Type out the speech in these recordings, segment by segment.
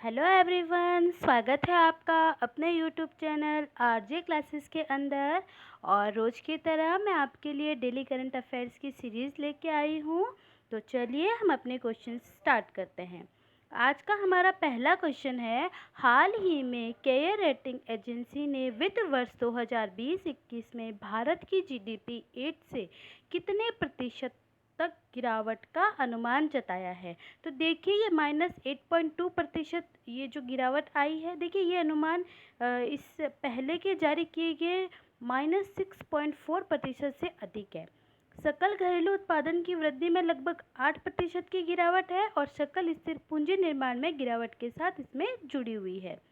Hello everyone, स्वागत है आपका अपने यूट्यूब चैनल आरजे क्लासेस के अंदर। और रोज़ की तरह मैं आपके लिए डेली करंट अफेयर्स की सीरीज़ लेके आई हूँ। तो चलिए हम अपने क्वेश्चन स्टार्ट करते हैं। आज का हमारा पहला क्वेश्चन है, हाल ही में केयर रेटिंग एजेंसी ने वित्त वर्ष 2020-21 में भारत की जीडीपी 8 से कितने प्रतिशत तक गिरावट का अनुमान जताया है। तो देखिए ये -8.2% ये जो गिरावट आई है, देखिए ये अनुमान इस पहले के जारी किए गए -6.4% से अधिक है। सकल घरेलू उत्पादन की वृद्धि में लगभग 8% की गिरावट है और सकल स्थिर पूंजी निर्माण में गिरावट के साथ इसमें जुड़ी हुई है।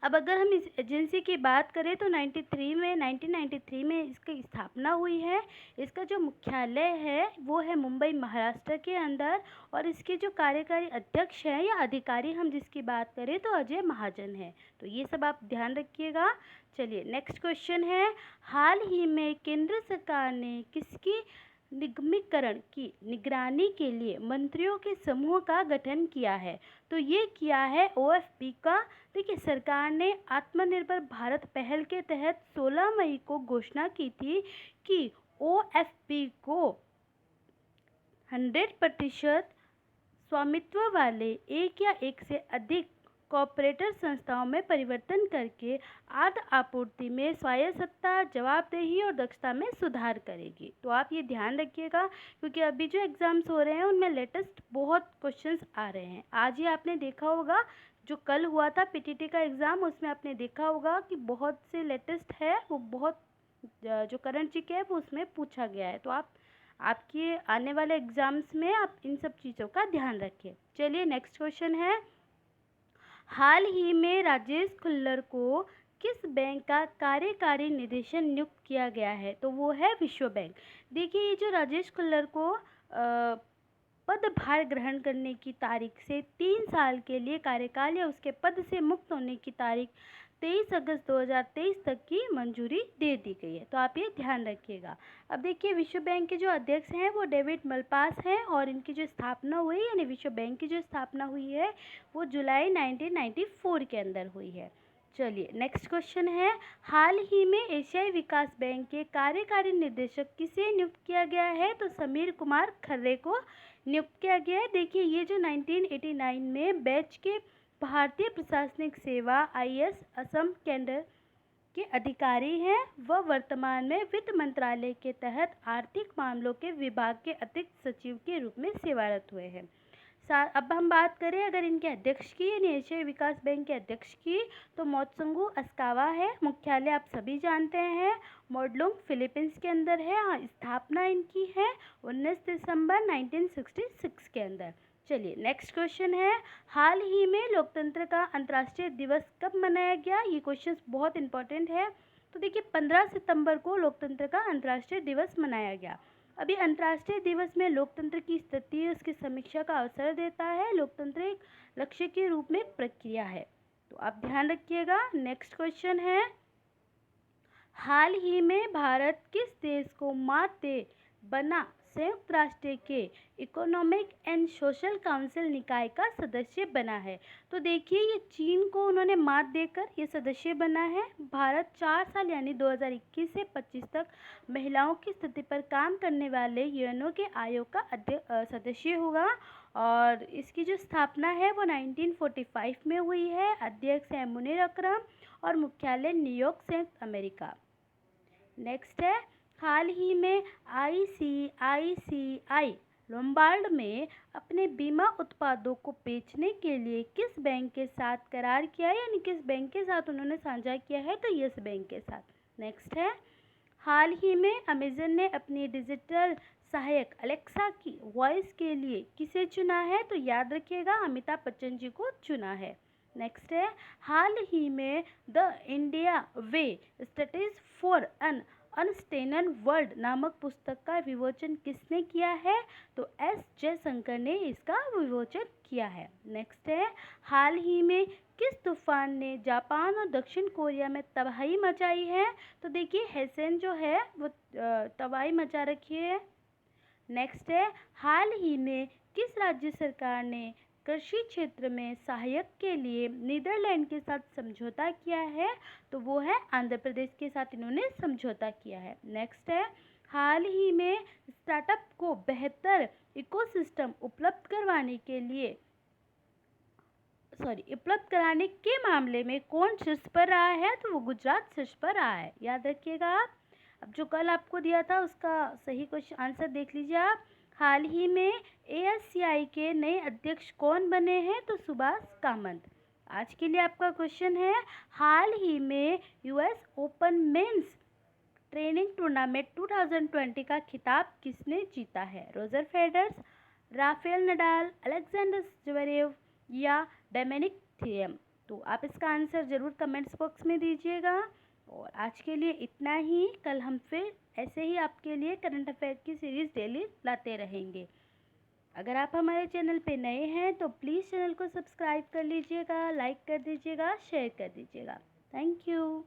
अब अगर हम इस एजेंसी की बात करें तो 1993 में इसकी स्थापना हुई है। इसका जो मुख्यालय है वो है मुंबई महाराष्ट्र के अंदर, और इसके जो कार्यकारी अध्यक्ष हैं या अधिकारी हम जिसकी बात करें तो अजय महाजन है। तो ये सब आप ध्यान रखिएगा। चलिए नेक्स्ट क्वेश्चन है, हाल ही में केंद्र सरकार ने किसकी निगमीकरण की निगरानी के लिए मंत्रियों के समूह का गठन किया है। तो ये किया है ओएफपी का। देखिए सरकार ने आत्मनिर्भर भारत पहल के तहत 16 मई को घोषणा की थी कि ओएफपी को 100% स्वामित्व वाले एक या एक से अधिक कॉर्पोरेटर संस्थाओं में परिवर्तन करके अर्ध आपूर्ति में स्वायत्तता, जवाबदेही और दक्षता में सुधार करेगी। तो आप ये ध्यान रखिएगा, क्योंकि अभी जो एग्ज़ाम्स हो रहे हैं उनमें लेटेस्ट बहुत क्वेश्चंस आ रहे हैं। आज ही आपने देखा होगा जो कल हुआ था पीटीटी का एग्ज़ाम, उसमें आपने देखा होगा कि बहुत से लेटेस्ट है, वो बहुत जो करंट जीके है वो उसमें पूछा गया है। तो आपके आने वाले एग्ज़ाम्स में आप इन सब चीज़ों का ध्यान रखिए। चलिए नेक्स्ट क्वेश्चन है, हाल ही में राजेश खुल्लर को किस बैंक का कार्यकारी निदेशक नियुक्त किया गया है। तो वो है विश्व बैंक। देखिए ये जो राजेश खुल्लर को पदभार ग्रहण करने की तारीख से 3 साल के लिए कार्यकाल या उसके पद से मुक्त होने की तारीख 23 अगस्त 2023 तक की मंजूरी दे दी गई है। तो आप ये ध्यान रखिएगा। अब देखिए विश्व बैंक के जो अध्यक्ष हैं वो डेविड मलपास हैं, और इनकी जो स्थापना हुई यानी विश्व बैंक की जो स्थापना हुई है वो जुलाई 1994 के अंदर हुई है। चलिए नेक्स्ट क्वेश्चन है, हाल ही में एशियाई विकास बैंक के कार्यकारी निदेशक किसे नियुक्त किया गया है। तो समीर कुमार खर्रे को नियुक्त किया गया है। देखिए ये जो 1989 में बैच के भारतीय प्रशासनिक सेवा आईएएस असम केंद्र के अधिकारी हैं, वह वर्तमान में वित्त मंत्रालय के तहत आर्थिक मामलों के विभाग के अतिरिक्त सचिव के रूप में सेवारत हुए हैं। अब हम बात करें अगर इनके अध्यक्ष की यानी एशियाई विकास बैंक के अध्यक्ष की, तो मोत्संगु अस्कावा है। मुख्यालय आप सभी जानते हैं मोडलुंग फिलीपींस के अंदर है। हाँ, स्थापना इनकी है 19 दिसंबर 1966 के अंदर। चलिए नेक्स्ट क्वेश्चन है, हाल ही में लोकतंत्र का अंतर्राष्ट्रीय दिवस कब मनाया गया। ये क्वेश्चन बहुत इंपॉर्टेंट है। तो देखिए 15 सितंबर को लोकतंत्र का अंतर्राष्ट्रीय दिवस मनाया गया। अभी अंतर्राष्ट्रीय दिवस में लोकतंत्र की स्थिति उसकी समीक्षा का अवसर देता है। लोकतंत्र एक लक्ष्य के रूप में एक प्रक्रिया है। तो आप ध्यान रखिएगा। नेक्स्ट क्वेश्चन है, हाल ही में भारत किस देश को मात बना संयुक्त राष्ट्र के इकोनॉमिक एंड सोशल काउंसिल निकाय का सदस्य बना है। तो देखिए ये चीन को उन्होंने मात देकर ये सदस्य बना है। भारत 4 साल यानी 2021 से 25 तक महिलाओं की स्थिति पर काम करने वाले यूएनओ के आयोग का सदस्य होगा, और इसकी जो स्थापना है वो 1945 में हुई है। अध्यक्ष है मुनीर अकरम और मुख्यालय न्यूयॉर्क संयुक्त अमेरिका। नेक्स्ट है, हाल ही में आईसीआईसीआई लोम्बार्ड में अपने बीमा उत्पादों को बेचने के लिए किस बैंक के साथ करार किया है, यानी किस बैंक के साथ उन्होंने साझा किया है। तो यस बैंक के साथ। नेक्स्ट है, हाल ही में अमेजन ने अपनी डिजिटल सहायक अलेक्सा की वॉइस के लिए किसे चुना है। तो याद रखिएगा अमिताभ बच्चन जी को चुना है। नेक्स्ट है, हाल ही में the India way studies for an uncertain world नामक पुस्तक का विमोचन किसने किया है। तो एस जयशंकर ने इसका विमोचन किया है। नेक्स्ट है, हाल ही में किस तूफान ने जापान और दक्षिण कोरिया में तबाही मचाई है। तो देखिए हेसन जो है वो तबाही मचा रखी है। नेक्स्ट है, हाल ही में किस राज्य सरकार ने कृषि क्षेत्र में सहायक के लिए नीदरलैंड के साथ समझौता किया है, तो वो है आंध्र प्रदेश के साथ इन्होंने समझौता किया है। नेक्स्ट है, हाल ही में स्टार्टअप को बेहतर इकोसिस्टम उपलब्ध कराने के मामले में कौन शीर्ष पर रहा है, तो वो गुजरात शीर्ष पर रहा है, याद रखिएगा आप। अब जो कल आपको दिया था उसका सही क्वेश्चन आंसर देख लीजिए आप। हाल ही में ASCI के नए अध्यक्ष कौन बने हैं, तो सुभाष कामत। आज के लिए आपका क्वेश्चन है, हाल ही में US open men's training tournament 2020 का खिताब किसने जीता है? Roger Federer, Rafael Nadal, Alexander Zverev या डोमिनिक थिएम। तो आप इसका आंसर ज़रूर कमेंट्स बॉक्स में दीजिएगा। और आज के लिए इतना ही। कल हम फिर ऐसे ही आपके लिए करंट अफेयर की सीरीज़ डेली लाते रहेंगे। अगर आप हमारे चैनल पे नए हैं तो प्लीज़ चैनल को सब्सक्राइब कर लीजिएगा, लाइक कर दीजिएगा, शेयर कर दीजिएगा। Thank you.